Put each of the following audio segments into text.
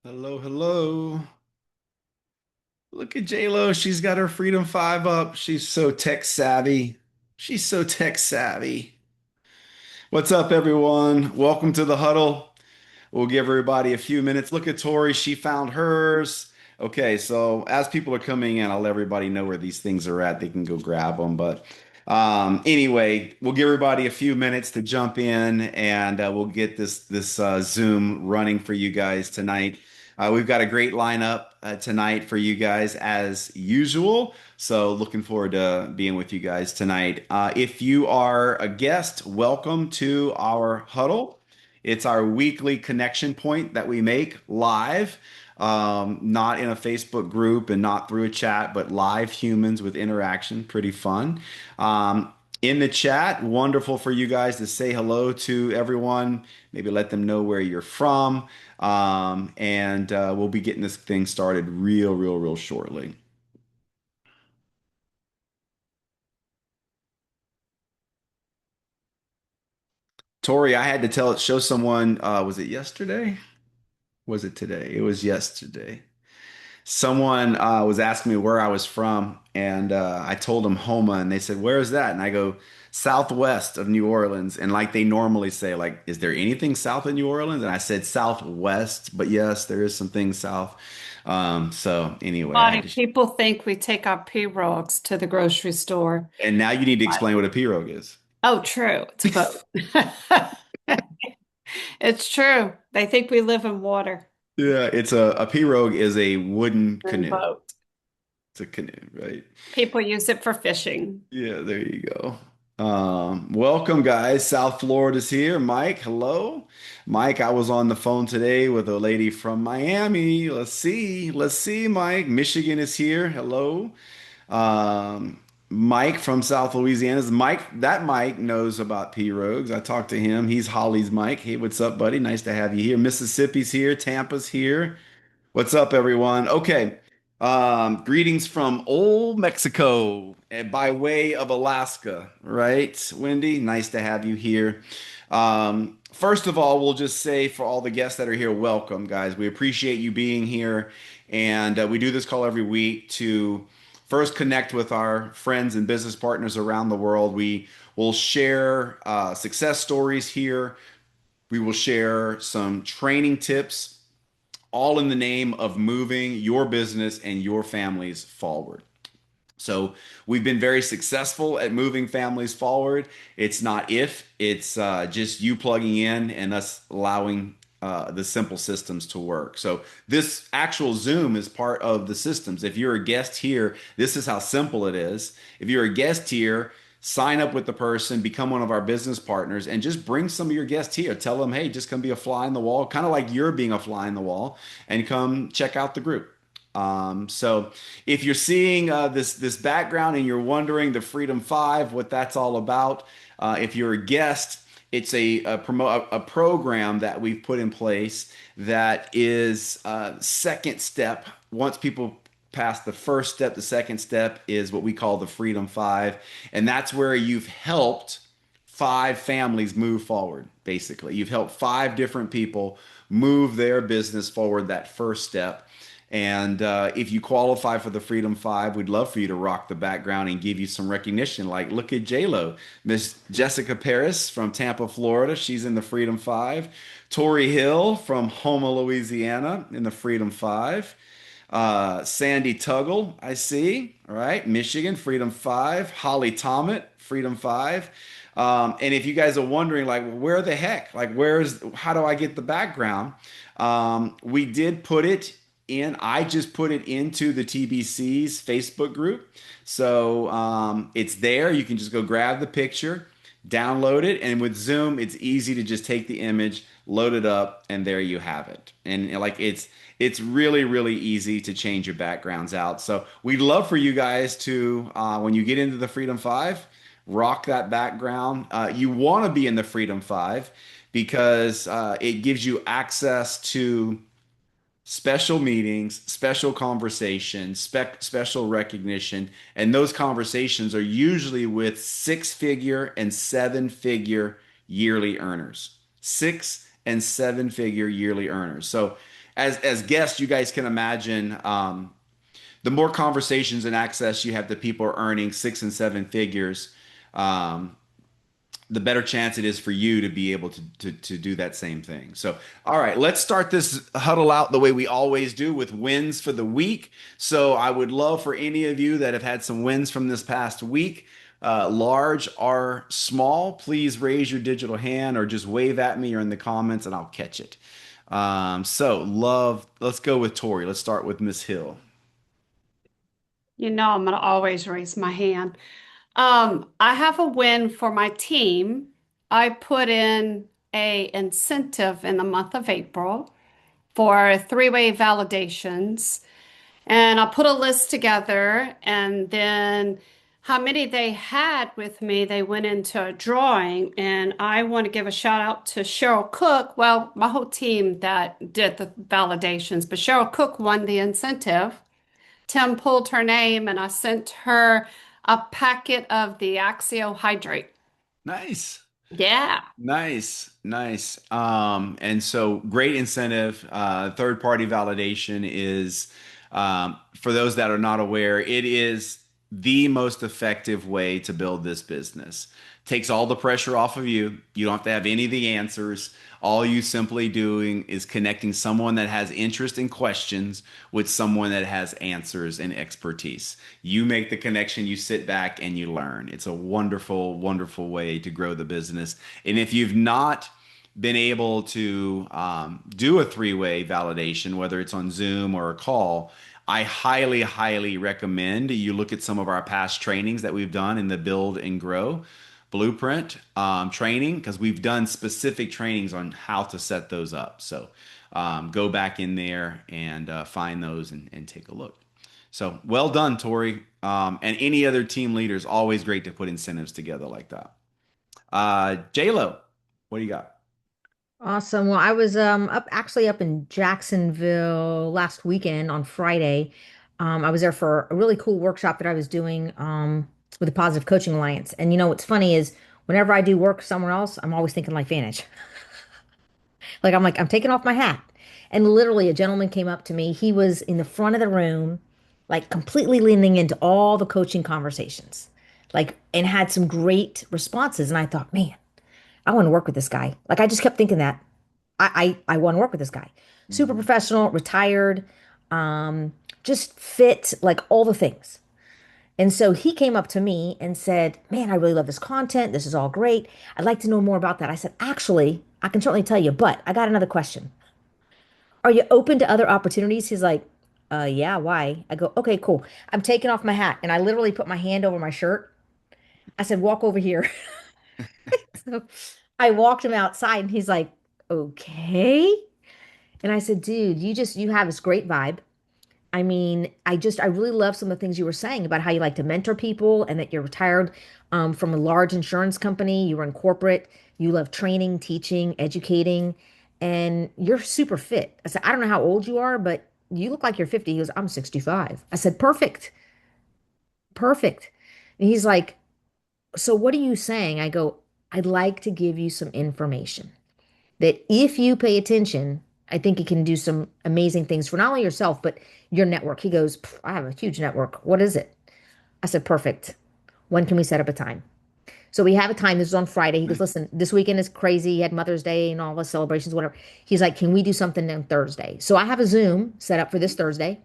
Hello, hello. Look at J-Lo. She's got her Freedom 5 up. She's so tech savvy. She's so tech savvy. What's up, everyone? Welcome to the Huddle. We'll give everybody a few minutes. Look at Tori. She found hers. Okay, so as people are coming in, I'll let everybody know where these things are at. They can go grab them. But anyway, we'll give everybody a few minutes to jump in, and we'll get this Zoom running for you guys tonight. We've got a great lineup tonight for you guys as usual. So looking forward to being with you guys tonight. If you are a guest, welcome to our huddle. It's our weekly connection point that we make live, not in a Facebook group and not through a chat, but live humans with interaction. Pretty fun. In the chat, wonderful for you guys to say hello to everyone, maybe let them know where you're from. And we'll be getting this thing started real shortly. Tori, I had to show someone, was it yesterday? Was it today? It was yesterday. Someone was asking me where I was from, and I told them Homa, and they said, "Where is that?" And I go, "Southwest of New Orleans." And like they normally say, like, "Is there anything south of New Orleans?" And I said, "Southwest," but yes, there is some things south. So anyway, I Bonnie, had to. people think we take our pirogues to the grocery store. And now you need to What? explain what a pirogue is. Oh, true. It's a boat. It's true. They think we live in water Yeah, a pirogue is a wooden and canoe. boat. It's a canoe, right? People use it for fishing. Yeah, there you go. Welcome, guys. South Florida's here. Mike, hello. Mike, I was on the phone today with a lady from Miami. Let's see. Let's see, Mike. Michigan is here. Hello. Um, Mike from South Louisiana. That Mike knows about pirogues. I talked to him. He's Holly's Mike. Hey, what's up, buddy? Nice to have you here. Mississippi's here. Tampa's here. What's up, everyone? Okay. Greetings from old Mexico and by way of Alaska, right? Wendy, nice to have you here. First of all, we'll just say for all the guests that are here, welcome, guys. We appreciate you being here. And we do this call every week to first connect with our friends and business partners around the world. We will share success stories here. We will share some training tips all in the name of moving your business and your families forward. So we've been very successful at moving families forward. It's not if, it's just you plugging in and us allowing the simple systems to work. So this actual Zoom is part of the systems. If you're a guest here, this is how simple it is. If you're a guest here, sign up with the person, become one of our business partners, and just bring some of your guests here. Tell them, hey, just come be a fly in the wall, kind of like you're being a fly in the wall, and come check out the group. So if you're seeing this background and you're wondering the Freedom Five, what that's all about, if you're a guest, it's a program that we've put in place that is second step. Once people pass the first step, the second step is what we call the Freedom Five, and that's where you've helped five families move forward. Basically, you've helped five different people move their business forward that first step. And if you qualify for the Freedom Five, we'd love for you to rock the background and give you some recognition. Like, look at J-Lo, Miss Jessica Paris from Tampa, Florida. She's in the Freedom Five. Tori Hill from Houma, Louisiana, in the Freedom Five. Sandy Tuggle, I see. All right, Michigan, Freedom Five. Holly Tomet, Freedom Five. And if you guys are wondering, like, well, where the heck? Like, how do I get the background? We did put it in. I just put it into the TBC's Facebook group. So it's there. You can just go grab the picture, download it. And with Zoom, it's easy to just take the image, load it up, and there you have it. And like it's really easy to change your backgrounds out. So we'd love for you guys to, when you get into the Freedom Five, rock that background. You want to be in the Freedom Five because it gives you access to special meetings, special conversations, special recognition, and those conversations are usually with six-figure and seven-figure yearly earners. six and seven figure yearly earners. So as guests, you guys can imagine the more conversations and access you have to people who are earning six and seven figures, um, the better chance it is for you to be able to do that same thing. So, all right, let's start this huddle out the way we always do with wins for the week. So, I would love for any of you that have had some wins from this past week, large or small, please raise your digital hand or just wave at me or in the comments and I'll catch it. Let's go with Tori. Let's start with Miss Hill. You know, I'm going to always raise my hand. I have a win for my team. I put in a incentive in the month of April for three-way validations, and I put a list together, and then how many they had with me, they went into a drawing, and I want to give a shout out to Cheryl Cook. Well, my whole team that did the validations, but Cheryl Cook won the incentive. Tim pulled her name and I sent her a packet of the Axio Hydrate. Nice. Yeah. Nice, nice. And so great incentive. Third party validation is, for those that are not aware, it is the most effective way to build this business. Takes all the pressure off of you. You don't have to have any of the answers. All you simply doing is connecting someone that has interest and questions with someone that has answers and expertise. You make the connection, you sit back and you learn. It's a wonderful, wonderful way to grow the business. And if you've not been able to do a three-way validation, whether it's on Zoom or a call, I highly, highly recommend you look at some of our past trainings that we've done in the Build and Grow Blueprint training because we've done specific trainings on how to set those up. So go back in there and find those and take a look. So well done, Tori. And any other team leaders, always great to put incentives together like that. J-Lo, what do you got? Awesome. Well, I was up in Jacksonville last weekend on Friday. I was there for a really cool workshop that I was doing with the Positive Coaching Alliance. And you know what's funny is whenever I do work somewhere else, I'm always thinking like Vantage. I'm taking off my hat. And literally a gentleman came up to me. He was in the front of the room, like completely leaning into all the coaching conversations. And had some great responses. And I thought, man, I want to work with this guy. Like I just kept thinking that I want to work with this guy. Super Mhm. professional, retired, um, just fit, like all the things. And so he came up to me and said, man, I really love this content. This is all great. I'd like to know more about that. I said, actually, I can certainly tell you, but I got another question. Are you open to other opportunities? He's like, yeah, why? I go, okay, cool. I'm taking off my hat. And I literally put my hand over my shirt. I said, walk over here. So I walked him outside and he's like, okay. And I said, dude, you have this great vibe. I mean, I really love some of the things you were saying about how you like to mentor people and that you're retired from a large insurance company. You were in corporate. You love training, teaching, educating, and you're super fit. I said, I don't know how old you are, but you look like you're 50. He goes, I'm 65. I said, perfect, perfect. And he's like, so what are you saying? I go, I'd like to give you some information that if you pay attention, I think it can do some amazing things for not only yourself, but your network. He goes, I have a huge network. What is it? I said, perfect. When can we set up a time? So we have a time. This is on Friday. He goes, listen, this weekend is crazy. He had Mother's Day and all the celebrations, whatever. He's like, can we do something on Thursday? So I have a Zoom set up for this Thursday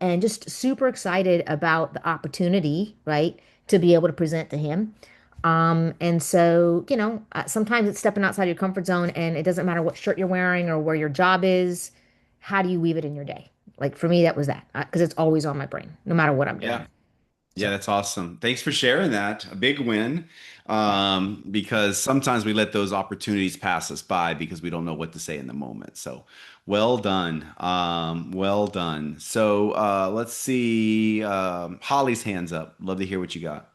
and just super excited about the opportunity, right, to be able to present to him. And so, sometimes it's stepping outside your comfort zone and it doesn't matter what shirt you're wearing or where your job is. How do you weave it in your day? Like for me, that was that because it's always on my brain, no matter what I'm Yeah. doing. Yeah, So, that's awesome. Thanks for sharing that. A big win. Because sometimes we let those opportunities pass us by because we don't know what to say in the moment. So well done. Well done. So let's see. Holly's hands up. Love to hear what you got.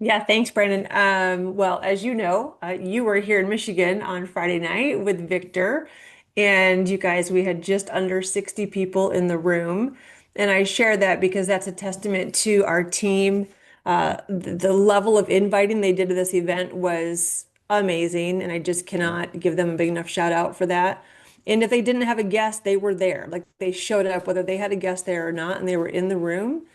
Yeah, thanks, Brandon. Well, as you know, you were here in Michigan on Friday night with Victor, and you guys, we had just under 60 people in the room. And I share that because that's a testament to our team. The level of inviting they did to this event was amazing, and I just cannot give them a big enough shout out for that. And if they didn't have a guest, they were there. Like they showed up, whether they had a guest there or not, and they were in the room.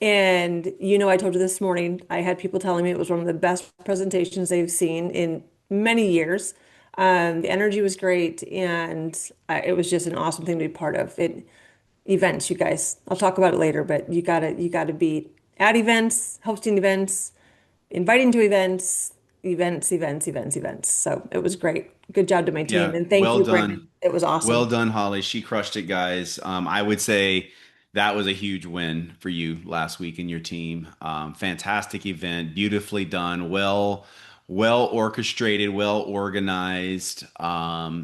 And I told you this morning, I had people telling me it was one of the best presentations they've seen in many years. The energy was great, and it was just an awesome thing to be part of. Events, you guys. I'll talk about it later, but you gotta be at events, hosting events, inviting to events, events. So it was great. Good job to my team, Yeah, and thank well you, done. Brandon. It was Well awesome. done, Holly. She crushed it, guys. I would say that was a huge win for you last week and your team. Fantastic event, beautifully done, well orchestrated, well organized,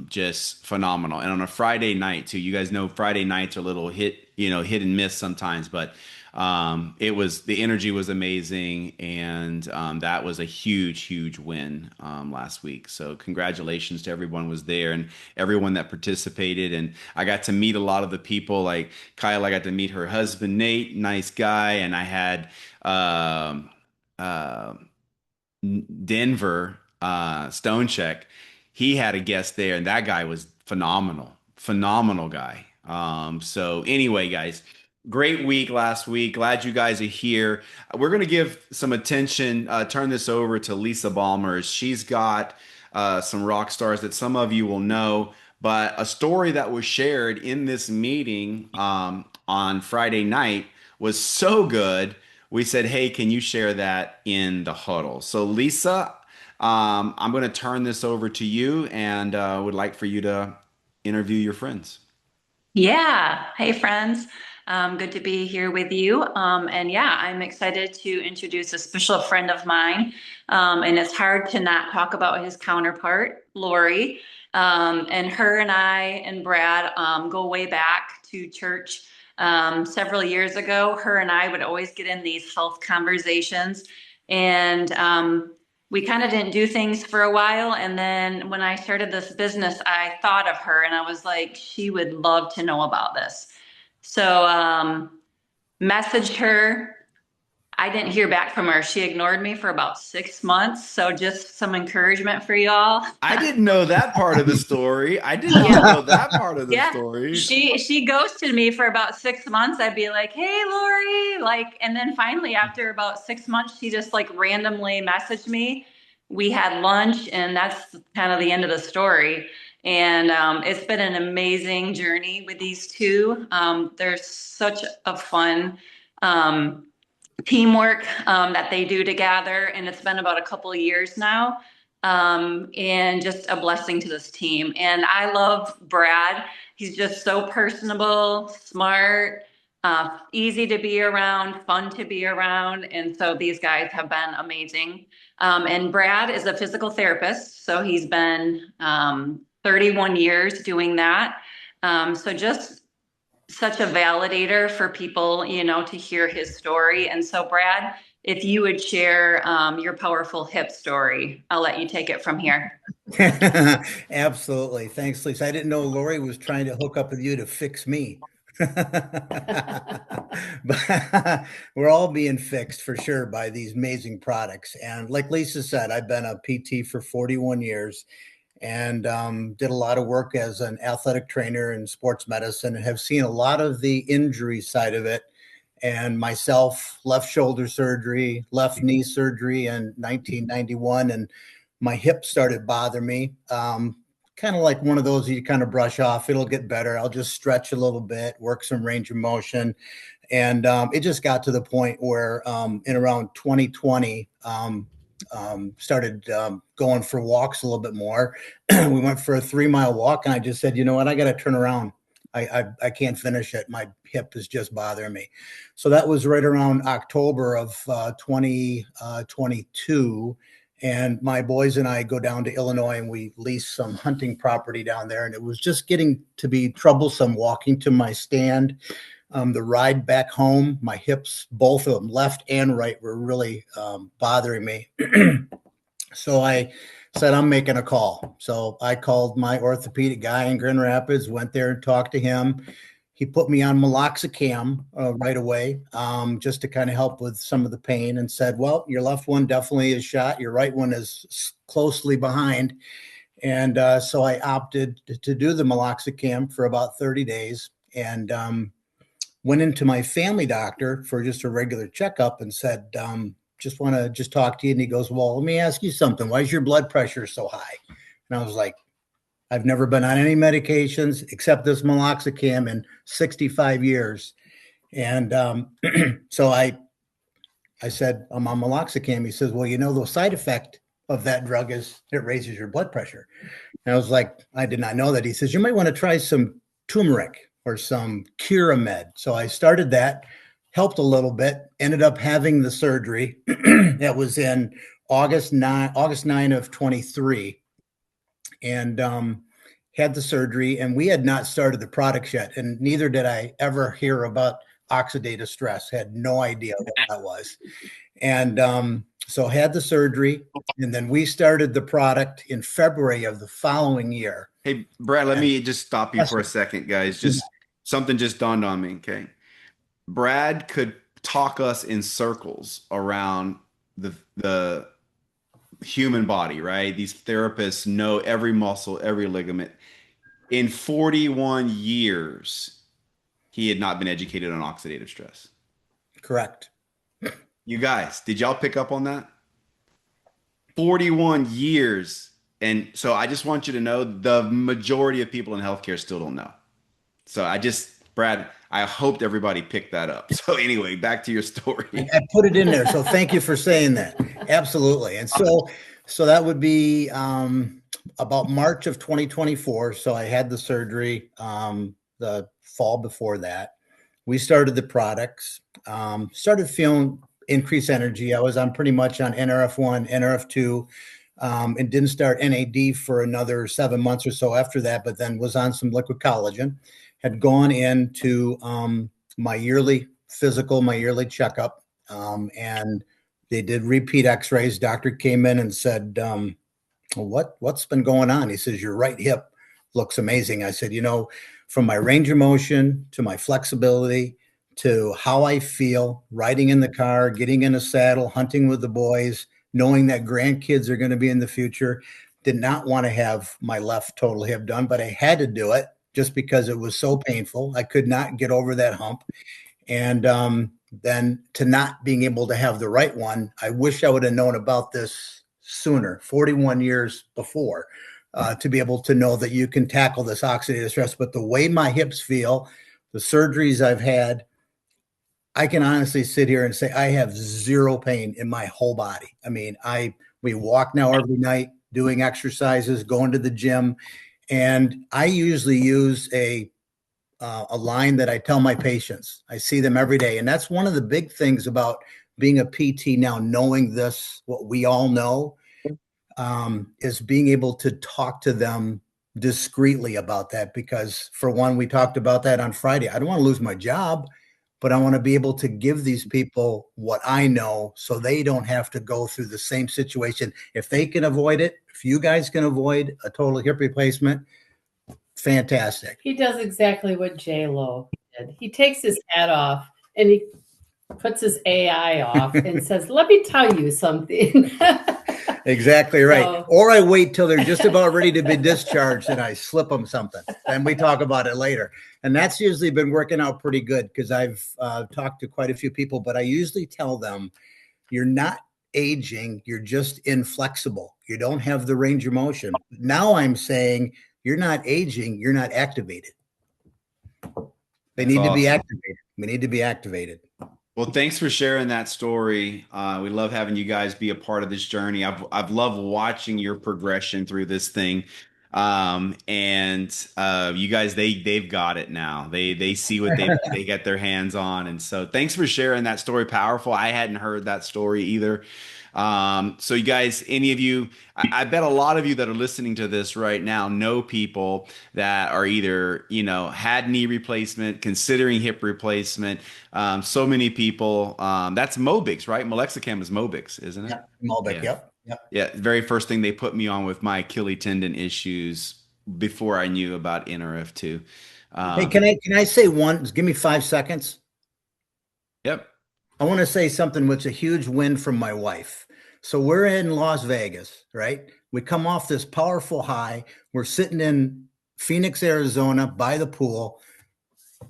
just phenomenal. And on a Friday night too. You guys know Friday nights are a little hit and miss sometimes, but the energy was amazing, and that was a huge win last week. So congratulations to everyone who was there and everyone that participated. And I got to meet a lot of the people. Like Kyle, I got to meet her husband Nate, nice guy, and I had um, uh, Denver, Stonecheck, he had a guest there, and that guy was phenomenal, phenomenal guy. So anyway, guys, great week last week. Glad you guys are here. We're gonna give some attention. Turn this over to Lisa Ballmers. She's got some rock stars that some of you will know, but a story that was shared in this meeting on Friday night was so good we said, hey, can you share that in the huddle? So, Lisa, I'm going to turn this over to you and would like for you to interview your friends. Yeah. Hey, friends. Good to be here with you. And yeah, I'm excited to introduce a special friend of mine. And it's hard to not talk about his counterpart, Lori. And her and I and Brad go way back to church several years ago. Her and I would always get in these health conversations. And we kind of didn't do things for a while. And then when I started this business, I thought of her and I was like, she would love to know about this. So, messaged her. I didn't hear back from her. She ignored me for about 6 months. So just some encouragement for y'all. I didn't know that part of the story. I did not Yeah. know that part of the Yeah. story. She ghosted me for about 6 months. I'd be like, hey Lori, and then finally after about 6 months, she just like randomly messaged me. We had lunch and that's kind of the end of the story. And it's been an amazing journey with these two. There's such a fun teamwork that they do together. And it's been about a couple of years now. And just a blessing to this team. And I love Brad. He's just so personable, smart, easy to be around, fun to be around. And so these guys have been amazing. And Brad is a physical therapist. So he's been 31 years doing that. So just such a validator for people, to hear his story. And so, Brad, if you would share your powerful hip story, I'll let you take it from here. Absolutely. Thanks, Lisa. I didn't know Lori was trying to hook up with you to fix me. But we're all being fixed for sure by these amazing products. And like Lisa said, I've been a PT for 41 years and did a lot of work as an athletic trainer in sports medicine and have seen a lot of the injury side of it. And myself, left shoulder surgery, left knee surgery in 1991, and my hip started bothering me. Kind of like one of those you kind of brush off. It'll get better. I'll just stretch a little bit, work some range of motion. And it just got to the point where in around 2020, started going for walks a little bit more. We went for a 3 mile walk, and I just said, you know what, I got to turn around. I can't finish it. My hip is just bothering me. So that was right around October of 2022. And my boys and I go down to Illinois and we lease some hunting property down there. And it was just getting to be troublesome walking to my stand. The ride back home, my hips, both of them, left and right, were really bothering me. So I said, I'm making a call. So I called my orthopedic guy in Grand Rapids, went there and talked to him. he put me on meloxicam right away, just to kind of help with some of the pain, and said, well, your left one definitely is shot. Your right one is closely behind. And so I opted to do the meloxicam for about 30 days, and went into my family doctor for just a regular checkup and said, just want to just talk to you. And he goes, well, let me ask you something. Why is your blood pressure so high? And I was like, I've never been on any medications except this meloxicam in 65 years. And so I said, I'm on meloxicam. He says, well, the side effect of that drug is it raises your blood pressure. And I was like, I did not know that. He says, you might want to try some turmeric or some Curamed. So I started that, helped a little bit, ended up having the surgery. That was in August 9 of 23. And had the surgery, and we had not started the products yet, and neither did I ever hear about oxidative stress. Had no idea what that was. And so had the surgery, and then we started the product in February of the following year. Hey, Brad, let me just stop you Yes, for a sir. second, guys. Just something just dawned on me, okay? Brad could talk us in circles around the human body, right? These therapists know every muscle, every ligament. In 41 years, he had not been educated on oxidative stress. Correct. You guys, did y'all pick up on that? 41 years. And so I just want you to know the majority of people in healthcare still don't know. So Brad, I hoped everybody picked that up. So anyway, back to your story. I put it in there, so thank you for saying that. Absolutely. And so that would be about March of 2024. So I had the surgery the fall before that. We started the products, started feeling increased energy. I was on pretty much on NRF1, NRF2, and didn't start NAD for another 7 months or so after that, but then was on some liquid collagen. Had gone into my yearly physical, my yearly checkup, and they did repeat x-rays. Doctor came in and said, what's been going on? He says, your right hip looks amazing. I said, from my range of motion to my flexibility to how I feel riding in the car, getting in a saddle, hunting with the boys, knowing that grandkids are going to be in the future, did not want to have my left total hip done, but I had to do it just because it was so painful. I could not get over that hump. And then to not being able to have the right one, I wish I would have known about this sooner, 41 years before, to be able to know that you can tackle this oxidative stress. But the way my hips feel, the surgeries I've had, I can honestly sit here and say I have zero pain in my whole body. I mean, we walk now every night, doing exercises, going to the gym, and I usually use a line that I tell my patients. I see them every day, and that's one of the big things about being a PT now, knowing this, what we all know, is being able to talk to them discreetly about that. Because for one, we talked about that on Friday. I don't want to lose my job, but I want to be able to give these people what I know so they don't have to go through the same situation. If they can avoid it, if you guys can avoid a total hip replacement, fantastic. He does exactly what J-Lo did. He takes his hat off and he puts his AI off and says, let me tell you something. Exactly right. So, or I wait till they're just about ready to be discharged and I slip them something. And we talk about it later. And that's usually been working out pretty good because I've talked to quite a few people, but I usually tell them, you're not aging, you're just inflexible. You don't have the range of motion. Now I'm saying you're not aging, you're not activated. They That's need to be awesome. activated. We need to be activated. Well, thanks for sharing that story. We love having you guys be a part of this journey. I've loved watching your progression through this thing. And you guys, they've got it now. They see what they get their hands on. And so thanks for sharing that story. Powerful. I hadn't heard that story either. So you guys, any of you, I bet a lot of you that are listening to this right now know people that are either, had knee replacement, considering hip replacement. So many people, that's Mobix, right? Melexicam is Mobix, isn't it? Yep. Malbec, Yeah. yep. Yeah. The very first thing they put me on with my Achilles tendon issues before I knew about NRF2. Hey, Um, can I say one? Give me 5 seconds. yep. I want to say something which a huge win from my wife. So we're in Las Vegas, right? We come off this powerful high. We're sitting in Phoenix, Arizona by the pool.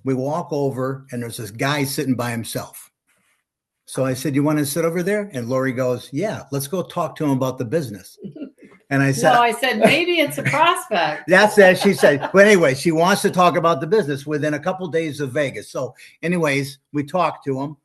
We walk over and there's this guy sitting by himself. So I said, "You want to sit over there?" And Lori goes, "Yeah, let's go talk to him about the business." And I No, said, I said maybe it's a prospect. That's that. She said, but anyway, she wants to talk about the business within a couple of days of Vegas. So, anyways, we talked to him.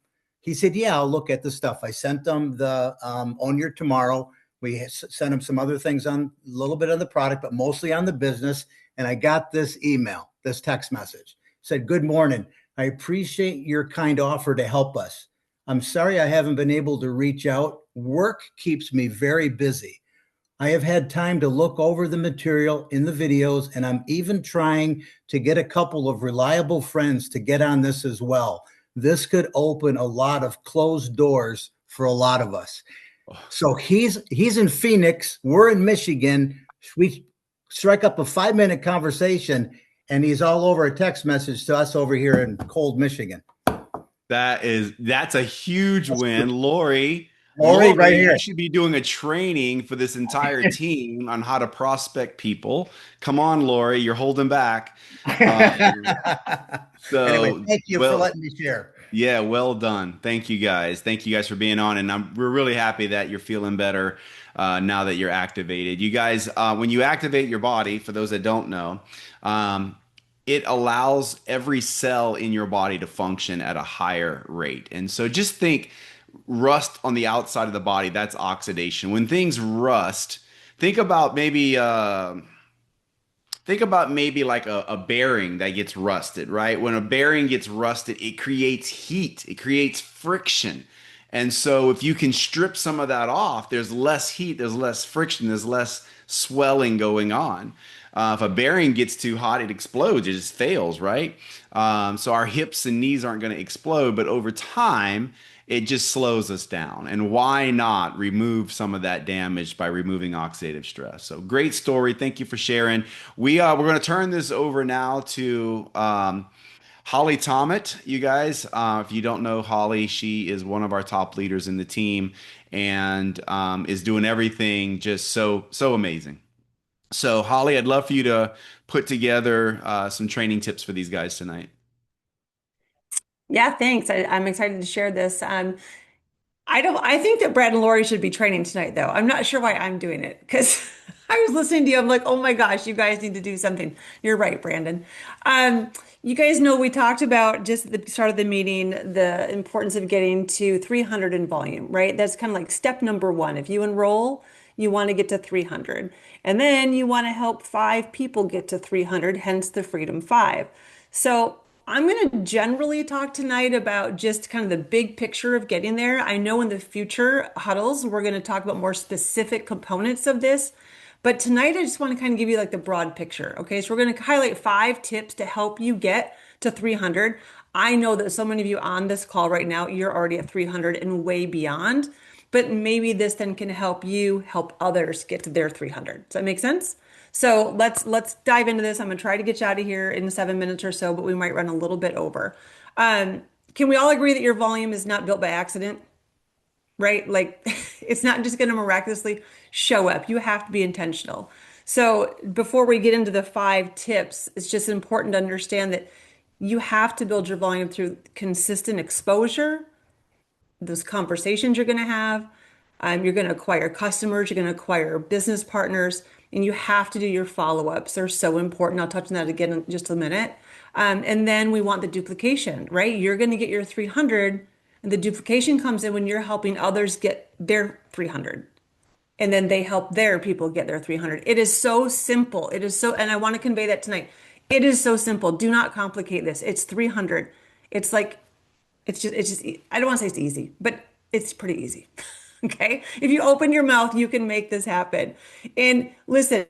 He said, "Yeah, I'll look at the stuff." I sent him the On Your Tomorrow. We sent him some other things on a little bit of the product, but mostly on the business. And I got this email, this text message. It said, "Good morning. I appreciate your kind offer to help us. I'm sorry I haven't been able to reach out. Work keeps me very busy. I have had time to look over the material in the videos, and I'm even trying to get a couple of reliable friends to get on this as well. This could open a lot of closed doors for a lot of us." So he's in Phoenix, we're in Michigan. We strike up a 5 minute conversation, and he's all over a text message to us over here in cold Michigan. That's a huge win. Lori, right You here. should be doing a training for this entire team on how to prospect people. Come on, Lori, you're holding back. Um, Anyway, so, thank you for well, letting me share. yeah, well done. Thank you guys. Thank you guys for being on, and we're really happy that you're feeling better now that you're activated. You guys, when you activate your body, for those that don't know, um, it allows every cell in your body to function at a higher rate. And so, just think rust on the outside of the body. That's oxidation. When things rust, think about maybe. Think about maybe like a bearing that gets rusted, right? When a bearing gets rusted, it creates heat, it creates friction. And so if you can strip some of that off, there's less heat, there's less friction, there's less swelling going on. If a bearing gets too hot, it explodes, it just fails, right? So our hips and knees aren't going to explode, but over time, it just slows us down. And why not remove some of that damage by removing oxidative stress? So great story. Thank you for sharing. We're going to turn this over now to Holly Tomet. You guys, if you don't know Holly, she is one of our top leaders in the team and is doing everything just so amazing. So Holly, I'd love for you to put together some training tips for these guys tonight. Yeah, thanks. I'm excited to share this. I think that Brad and Lori should be training tonight, though. I'm not sure why I'm doing it because I was listening to you. I'm like, oh my gosh, you guys need to do something. You're right, Brandon. Um, you guys know we talked about just at the start of the meeting, the importance of getting to 300 in volume, right? That's kind of like step number one. If you enroll, you want to get to 300. And then you want to help 5 people get to 300, hence the Freedom 5. So I'm going to generally talk tonight about just kind of the big picture of getting there. I know in the future huddles, we're going to talk about more specific components of this. But tonight, I just want to kind of give you like the broad picture. Okay, so we're going to highlight 5 tips to help you get to 300. I know that so many of you on this call right now, you're already at 300 and way beyond. But maybe this then can help you help others get to their 300. Does that make sense? So let's dive into this. I'm gonna try to get you out of here in 7 minutes or so, but we might run a little bit over. Um, can we all agree that your volume is not built by accident? Right? Like it's not just going to miraculously show up. You have to be intentional. So before we get into the 5 tips, it's just important to understand that you have to build your volume through consistent exposure, those conversations you're going to have. You're going to acquire customers, you're going to acquire business partners, and you have to do your follow-ups. They're so important. I'll touch on that again in just a minute. And then we want the duplication, right? You're going to get your 300, and the duplication comes in when you're helping others get their 300. And then they help their people get their 300. It is so simple. It is so, and I want to convey that tonight. It is so simple. Do not complicate this. It's 300. It's like it's just, I don't want to say it's easy, but it's pretty easy. Okay. If you open your mouth, you can make this happen. And listen,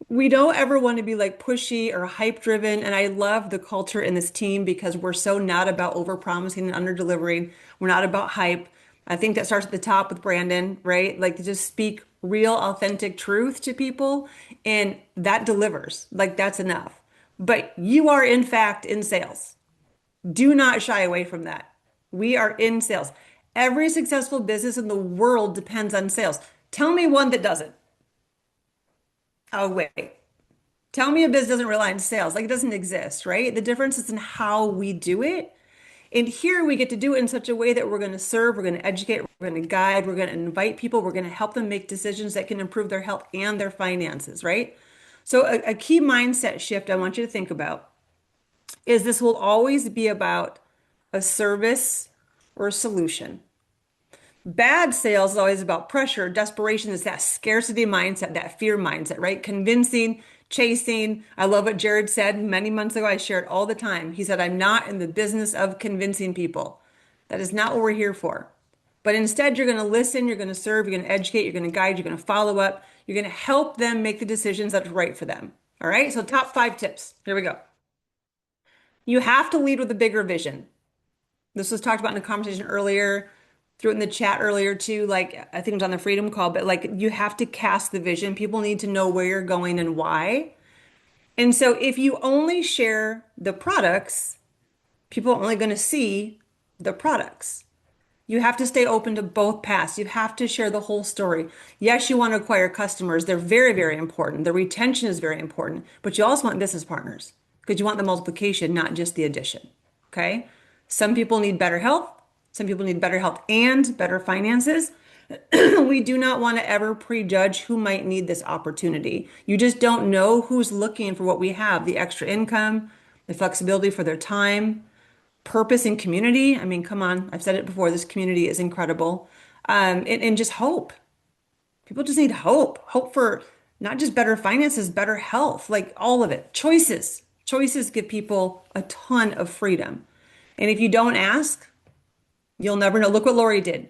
we don't ever want to be like pushy or hype driven. And I love the culture in this team because we're so not about over promising and under delivering. We're not about hype. I think that starts at the top with Brandon, right? Like to just speak real, authentic truth to people, and that delivers. Like that's enough. But you are, in fact, in sales. Do not shy away from that. We are in sales. Every successful business in the world depends on sales. Tell me one that doesn't. Oh, wait. Tell me a business doesn't rely on sales. Like it doesn't exist, right? The difference is in how we do it. And here we get to do it in such a way that we're going to serve, we're going to educate, we're going to guide, we're going to invite people, we're going to help them make decisions that can improve their health and their finances, right? So, a key mindset shift I want you to think about is this will always be about a service or a solution. Bad sales is always about pressure. Desperation is that scarcity mindset, that fear mindset, right? Convincing, chasing. I love what Jared said many months ago. I share it all the time. He said, I'm not in the business of convincing people. That is not what we're here for. But instead, you're going to listen, you're going to serve, you're going to educate, you're going to guide, you're going to follow up, you're going to help them make the decisions that's right for them. All right. So, top 5 tips. Here we go. You have to lead with a bigger vision. This was talked about in the conversation earlier, threw it in the chat earlier too. Like I think it was on the Freedom Call, but like you have to cast the vision. People need to know where you're going and why. And so if you only share the products, people are only going to see the products. You have to stay open to both paths. You have to share the whole story. Yes, you want to acquire customers. They're very, very important. The retention is very important, but you also want business partners because you want the multiplication, not just the addition. Okay. Some people need better health. Some people need better health and better finances. We do not want to ever prejudge who might need this opportunity. You just don't know who's looking for what we have, the extra income, the flexibility for their time, purpose and community. I mean, come on, I've said it before, this community is incredible. And just hope. People just need hope. Hope for not just better finances, better health, like all of it. Choices. Choices give people a ton of freedom. And if you don't ask, you'll never know. Look what Lori did.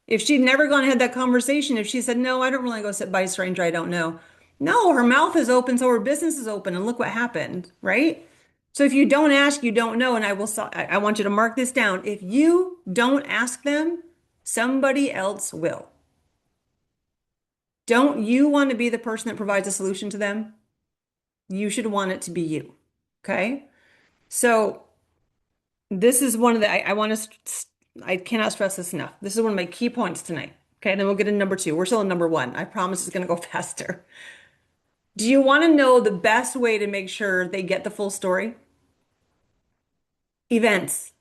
If she'd never gone and had that conversation, if she said, no, I don't really go sit by a stranger, I don't know. No, her mouth is open, so her business is open, and look what happened, right? So if you don't ask, you don't know. And I want you to mark this down. If you don't ask them, somebody else will. Don't you want to be the person that provides a solution to them? You should want it to be you. Okay. So this is one of the, I cannot stress this enough. This is one of my key points tonight. Okay. And then we'll get into number 2. We're still in number 1. I promise it's going to go faster. Do you want to know the best way to make sure they get the full story? Events.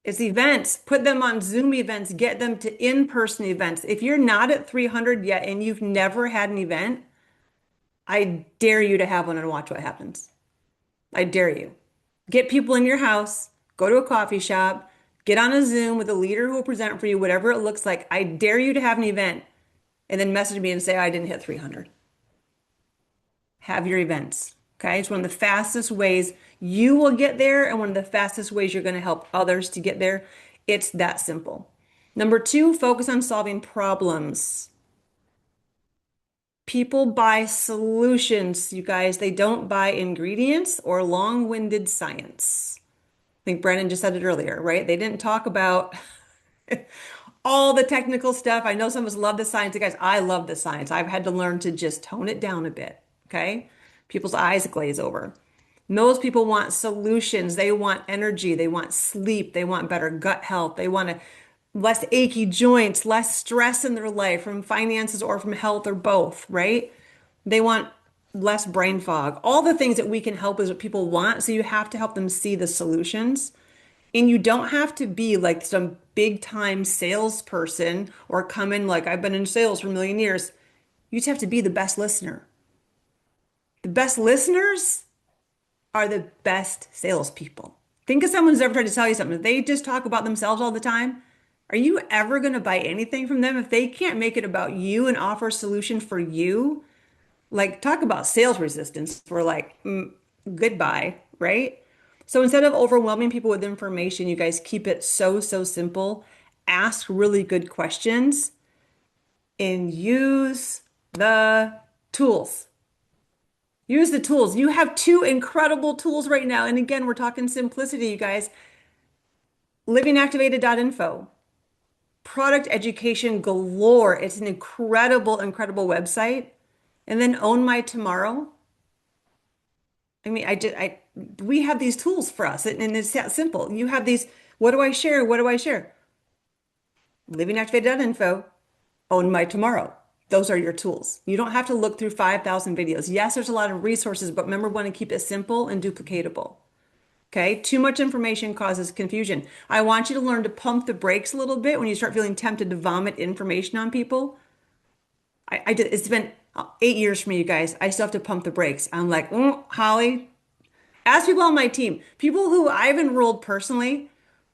It's events. Put them on Zoom events. Get them to in-person events. If you're not at 300 yet and you've never had an event, I dare you to have one and watch what happens. I dare you. Get people in your house, go to a coffee shop, get on a Zoom with a leader who will present for you, whatever it looks like. I dare you to have an event and then message me and say, I didn't hit 300. Have your events. Okay. It's one of the fastest ways you will get there and one of the fastest ways you're going to help others to get there. It's that simple. Number 2, focus on solving problems. People buy solutions, you guys. They don't buy ingredients or long-winded science. I think Brandon just said it earlier, right? They didn't talk about all the technical stuff. I know some of us love the science. You guys, I love the science. I've had to learn to just tone it down a bit, okay? People's eyes glaze over. Most people want solutions. They want energy. They want sleep. They want better gut health. They want less achy joints, less stress in their life from finances or from health or both, right? They want less brain fog. All the things that we can help is what people want. So you have to help them see the solutions. And you don't have to be like some big time salesperson or come in like I've been in sales for a million years. You just have to be the best listener. The best listeners are the best salespeople. Think of someone who's ever tried to tell you something. If they just talk about themselves all the time, are you ever going to buy anything from them? If they can't make it about you and offer a solution for you, like talk about sales resistance for like goodbye, right? So instead of overwhelming people with information, you guys keep it so, so simple. Ask really good questions and use the tools. Use the tools. You have 2 incredible tools right now. And again, we're talking simplicity, you guys. Livingactivated.info. product education galore. It's an incredible, incredible website. And then Own My Tomorrow. I mean, we have these tools for us, and it's that simple. You have these, what do I share? What do I share? Livingactivated.info, Own My Tomorrow. Those are your tools. You don't have to look through 5,000 videos. Yes, there's a lot of resources, but remember, we want to keep it simple and duplicatable. Okay, too much information causes confusion. I want you to learn to pump the brakes a little bit when you start feeling tempted to vomit information on people. I did, it's been 8 years for me, you guys. I still have to pump the brakes. I'm like, Holly, ask people on my team, people who I've enrolled personally,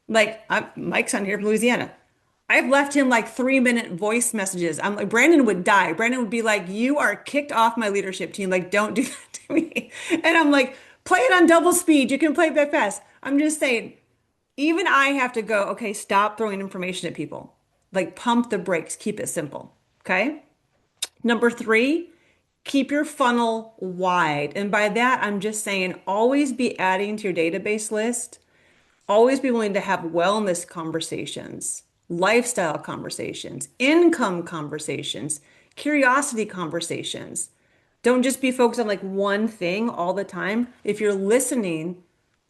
like Mike's on here from Louisiana. I've left him like 3-minute voice messages. I'm like, Brandon would die. Brandon would be like, you are kicked off my leadership team. Like, don't do that to me. And I'm like, play it on double speed. You can play it that fast. I'm just saying, even I have to go, okay, stop throwing information at people. Like, pump the brakes, keep it simple. Okay. Number 3, keep your funnel wide. And by that, I'm just saying always be adding to your database list. Always be willing to have wellness conversations, lifestyle conversations, income conversations, curiosity conversations. Don't just be focused on like one thing all the time. If you're listening,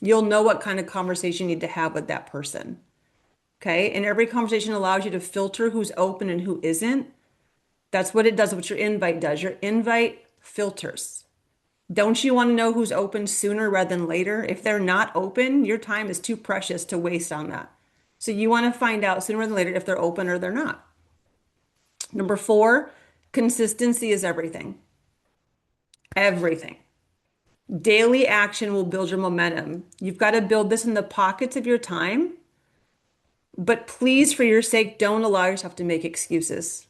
you'll know what kind of conversation you need to have with that person. Okay. And every conversation allows you to filter who's open and who isn't. That's what it does, what your invite does. Your invite filters. Don't you want to know who's open sooner rather than later? If they're not open, your time is too precious to waste on that. So you want to find out sooner than later if they're open or they're not. Number 4, consistency is everything. Everything. Daily action will build your momentum. You've got to build this in the pockets of your time, but please, for your sake, don't allow yourself to make excuses.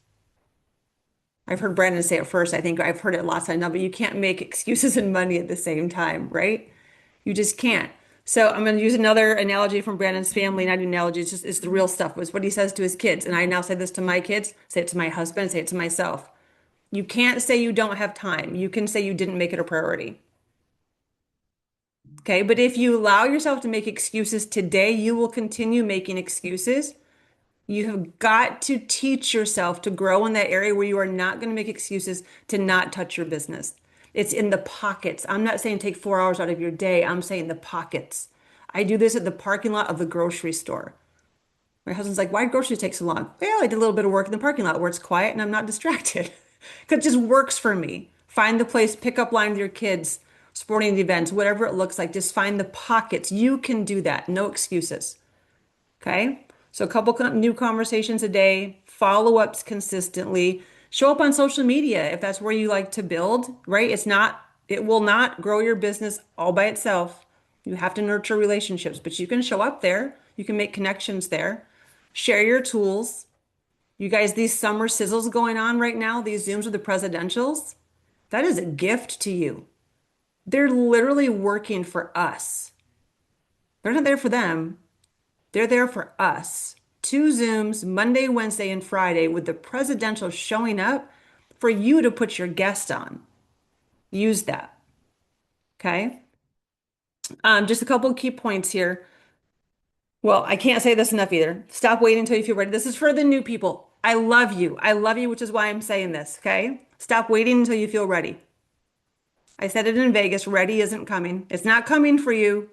I've heard Brandon say it first. I think I've heard it lots of times now, but you can't make excuses and money at the same time, right? You just can't. So I'm going to use another analogy from Brandon's family, not an analogy, it's the real stuff. Was what he says to his kids. And I now say this to my kids, say it to my husband, say it to myself. You can't say you don't have time. You can say you didn't make it a priority. Okay. But if you allow yourself to make excuses today, you will continue making excuses. You have got to teach yourself to grow in that area where you are not going to make excuses to not touch your business. It's in the pockets. I'm not saying take 4 hours out of your day. I'm saying the pockets. I do this at the parking lot of the grocery store. My husband's like, why groceries take so long? Well, I did a little bit of work in the parking lot where it's quiet and I'm not distracted. Because it just works for me. Find the place, pick up line with your kids, sporting events, whatever it looks like. Just find the pockets. You can do that. No excuses. Okay. So a couple new conversations a day, follow-ups consistently, show up on social media if that's where you like to build, right? It will not grow your business all by itself. You have to nurture relationships, but you can show up there. You can make connections there. Share your tools. You guys, these summer sizzles going on right now, these Zooms with the presidentials, that is a gift to you. They're literally working for us. They're not there for them. They're there for us. 2 Zooms, Monday, Wednesday, and Friday, with the presidential showing up for you to put your guest on. Use that. Okay. Just a couple of key points here. Well, I can't say this enough either. Stop waiting until you feel ready. This is for the new people. I love you. I love you, which is why I'm saying this. Okay. Stop waiting until you feel ready. I said it in Vegas. Ready isn't coming. It's not coming for you.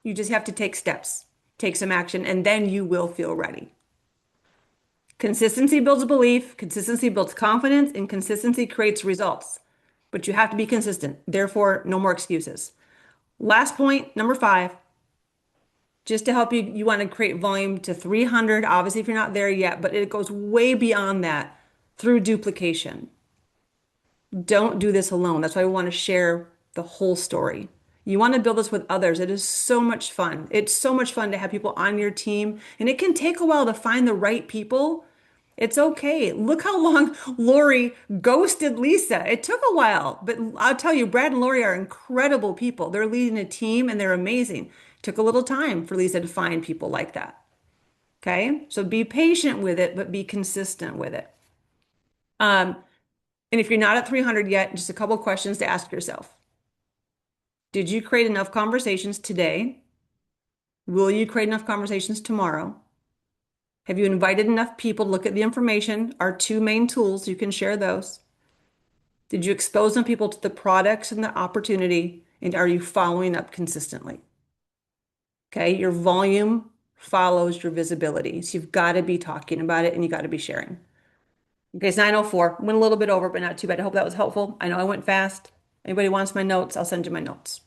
You just have to take steps. Take some action, and then you will feel ready. Consistency builds belief, consistency builds confidence, and consistency creates results. But you have to be consistent. Therefore, no more excuses. Last point, number 5, just to help you, you want to create volume to 300. Obviously, if you're not there yet, but it goes way beyond that through duplication. Don't do this alone. That's why we want to share the whole story. You want to build this with others. It is so much fun. It's so much fun to have people on your team, and it can take a while to find the right people. It's okay. Look how long Lori ghosted Lisa. It took a while, but I'll tell you, Brad and Lori are incredible people. They're leading a team and they're amazing. It took a little time for Lisa to find people like that. Okay. So be patient with it, but be consistent with it. And if you're not at 300 yet, just a couple of questions to ask yourself. Did you create enough conversations today? Will you create enough conversations tomorrow? Have you invited enough people to look at the information? Our two main tools, you can share those. Did you expose them people to the products and the opportunity? And are you following up consistently? Okay, your volume follows your visibility. So you've got to be talking about it and you got to be sharing. Okay, it's 9:04. Went a little bit over, but not too bad. I hope that was helpful. I know I went fast. Anybody wants my notes, I'll send you my notes.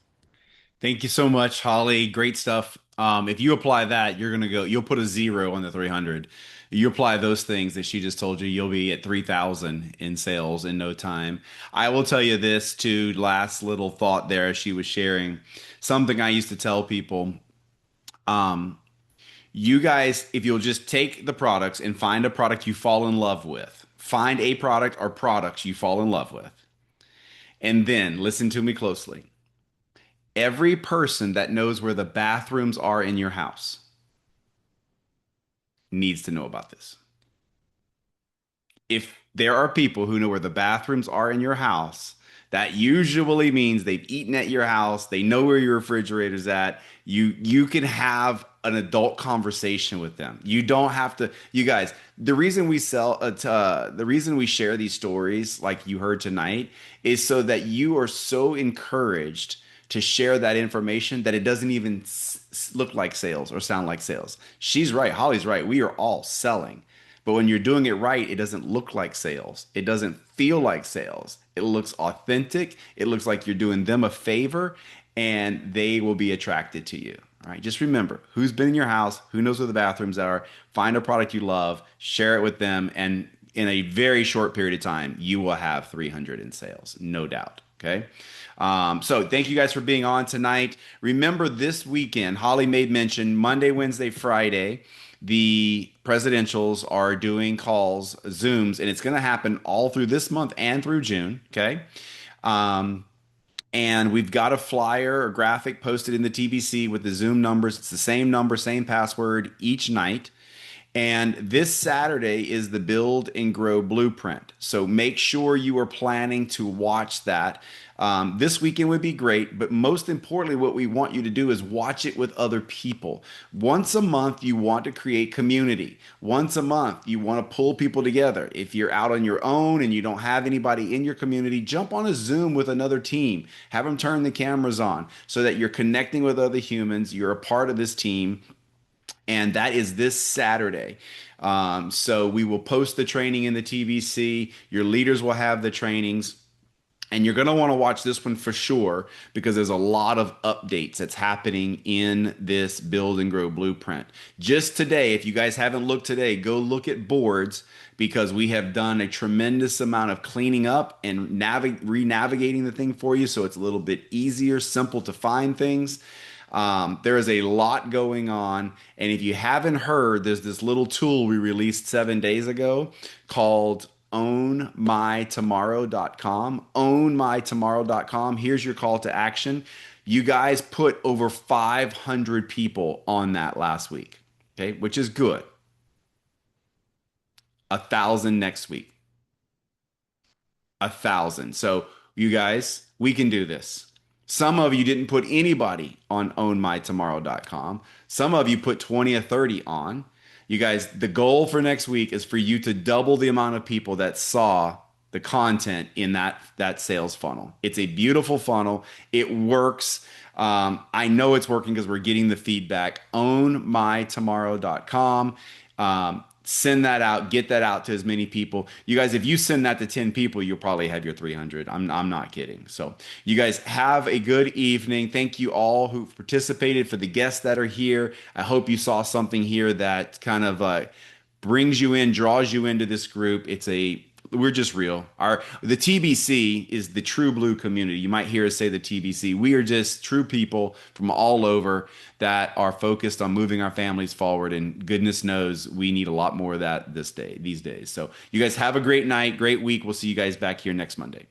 Thank you so much, Holly. Great stuff. If you apply that, you'll put a zero on the 300. You apply those things that she just told you, you'll be at 3,000 in sales in no time. I will tell you this too, last little thought there as she was sharing. Something I used to tell people, um, you guys, if you'll just take the products and find a product you fall in love with, find a product or products you fall in love with, and then listen to me closely. Every person that knows where the bathrooms are in your house needs to know about this. If there are people who know where the bathrooms are in your house, that usually means they've eaten at your house, they know where your refrigerator's at. You can have an adult conversation with them. You don't have to, you guys, the reason we the reason we share these stories like you heard tonight is so that you are so encouraged to share that information that it doesn't even look like sales or sound like sales. She's right. Holly's right. We are all selling. But when you're doing it right, it doesn't look like sales. It doesn't feel like sales. It looks authentic. It looks like you're doing them a favor and they will be attracted to you. All right. Just remember who's been in your house, who knows where the bathrooms are, find a product you love, share it with them. And in a very short period of time, you will have 300 in sales, no doubt. Okay. So thank you guys for being on tonight. Remember this weekend, Holly made mention Monday, Wednesday, Friday. The presidentials are doing calls, Zooms, and it's going to happen all through this month and through June. Okay. Um, and we've got a flyer or graphic posted in the TBC with the Zoom numbers. It's the same number, same password each night. And this Saturday is the Build and Grow Blueprint. So make sure you are planning to watch that. This weekend would be great, but most importantly, what we want you to do is watch it with other people. Once a month, you want to create community. Once a month, you want to pull people together. If you're out on your own and you don't have anybody in your community, jump on a Zoom with another team. Have them turn the cameras on so that you're connecting with other humans. You're a part of this team and that is this Saturday. So we will post the training in the TVC. Your leaders will have the trainings. And you're going to want to watch this one for sure because there's a lot of updates that's happening in this Build and Grow Blueprint. Just today, if you guys haven't looked today, go look at boards because we have done a tremendous amount of cleaning up and re-navigating the thing for you so it's a little bit easier, simple to find things. There is a lot going on. And if you haven't heard, there's this little tool we released 7 days ago called ownmytomorrow.com. Ownmytomorrow.com. Here's your call to action. You guys put over 500 people on that last week, okay, which is good. 1,000 next week. 1,000. So you guys, we can do this. Some of you didn't put anybody on ownmytomorrow.com. Some of you put 20 or 30 on. You guys, the goal for next week is for you to double the amount of people that saw the content in that sales funnel. It's a beautiful funnel. It works. I know it's working because we're getting the feedback. Ownmytomorrow.com. Send that out, get that out to as many people. You guys, if you send that to 10 people, you'll probably have your 300. I'm not kidding. So you guys have a good evening. Thank you all who participated, for the guests that are here. I hope you saw something here that kind of brings you in, draws you into this group. We're just real. The TBC is the true blue community. You might hear us say the TBC. We are just true people from all over that are focused on moving our families forward. And goodness knows we need a lot more of that these days. So you guys have a great night, great week. We'll see you guys back here next Monday.